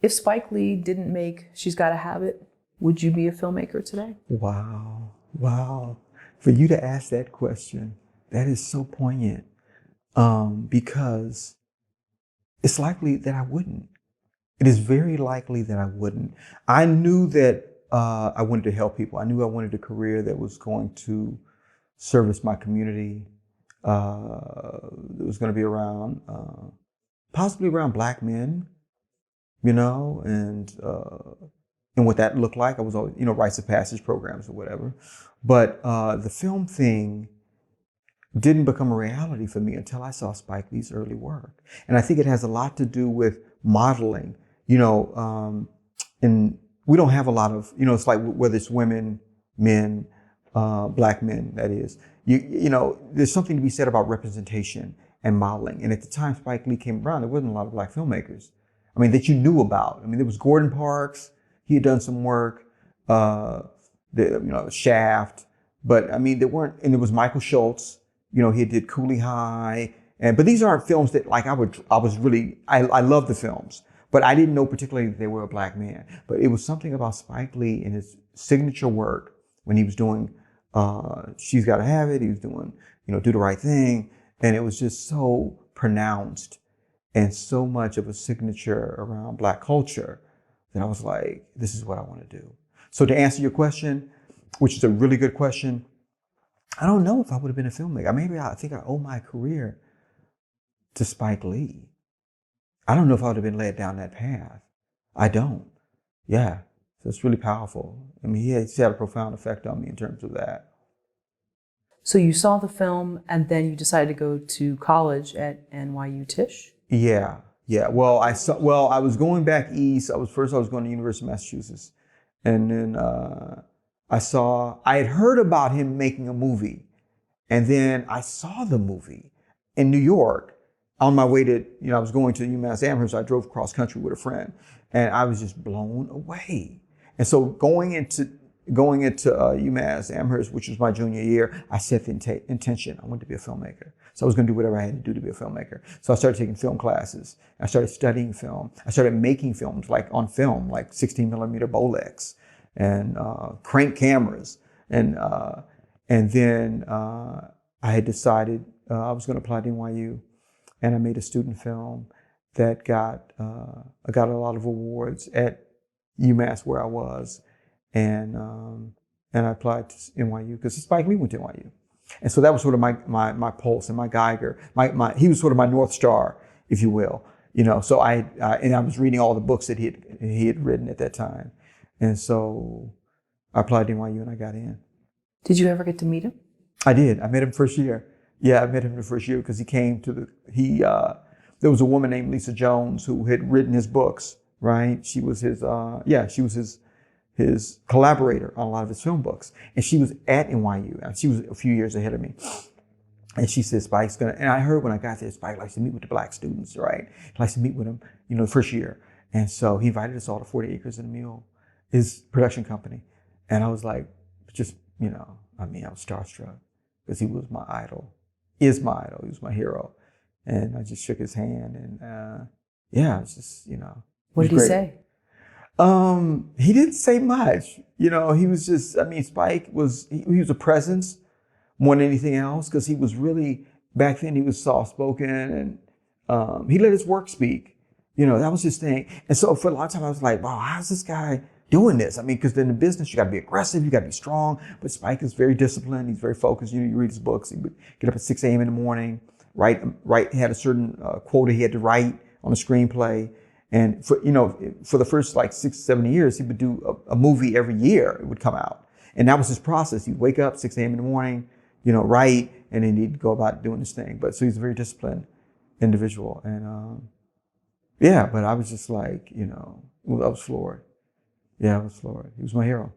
If Spike Lee didn't make She's Gotta Have It, would you be a filmmaker today? Wow. Wow. For you to ask that question, that is so poignant. Because it's likely that I wouldn't. It is very likely that I wouldn't. I knew that I wanted to help people. I knew I wanted a career that was going to service my community, that was going to be around, possibly around Black men, and what that looked like. I was always, rites of passage programs or whatever. But the film thing didn't become a reality for me until I saw Spike Lee's early work. And I think it has a lot to do with modeling, and we don't have a lot of, it's like whether it's women, men, Black men, that is, there's something to be said about representation and modeling. And at the time Spike Lee came around, there wasn't a lot of Black filmmakers. That you knew about. There was Gordon Parks. He had done some work, Shaft. But there weren't, and there was Michael Schultz. He did Cooley High. But these aren't films that I love the films, but I didn't know particularly that they were a Black man. But it was something about Spike Lee and his signature work when he was doing She's Gotta Have It. He was doing, Do the Right Thing. And it was just so pronounced and so much of a signature around Black culture that I was like, this is what I want to do. So to answer your question, which is a really good question, I don't know if I would have been a filmmaker. Maybe I think I owe my career to Spike Lee. I don't know if I would have been led down that path. I don't. Yeah. So it's really powerful. He's had a profound effect on me in terms of that. So you saw the film and then you decided to go to college at NYU Tisch? Yeah. Well, I was going back east. I was going to the University of Massachusetts. And then I had heard about him making a movie. And then I saw the movie in New York on my way to, I was going to UMass Amherst. I drove cross country with a friend and I was just blown away. And so going into UMass Amherst, which was my junior year, I set the intention. I wanted to be a filmmaker. So I was going to do whatever I had to do to be a filmmaker. So I started taking film classes. I started studying film. I started making films on film, like 16 millimeter Bolex and crank cameras. And then I had decided I was going to apply to NYU, and I made a student film that got a lot of awards at UMass where I was. And I applied to NYU because Spike Lee went to NYU. And so that was sort of my pulse and my Geiger. He was sort of my North Star, if you will. So I was reading all the books that he had written at that time. And so I applied to NYU and I got in. Did you ever get to meet him? I did. I met him first year. Yeah, I met him the first year because he came to there was a woman named Lisa Jones who had written his books, right? She was his collaborator on a lot of his film books. And she was at NYU, and she was a few years ahead of me. And she said, Spike's gonna, and I heard when I got there, Spike likes to meet with the Black students, right? He likes to meet with them, the first year. And so he invited us all to 40 Acres and a Mule, his production company. And I was like, I was starstruck because he was my idol, he was my hero. And I just shook his hand and, it's just, What did he say? He didn't say much. He was just, Spike was, he was a presence more than anything else because he was really, back then he was soft-spoken and he let his work speak. That was his thing. And so for a lot of time I was like, wow, how's this guy doing this? because in the business you got to be aggressive, you got to be strong. But Spike is very disciplined. He's very focused. You read his books. He would get up at 6 a.m. in the morning, write. He had a certain quota he had to write on a screenplay. And for the first 6, 7 years, he would do a movie every year. It would come out. And that was his process. He'd wake up 6 a.m. in the morning, write, and then he'd go about doing his thing. But so he's a very disciplined individual. And but I was just I was floored. Yeah, I was floored. He was my hero.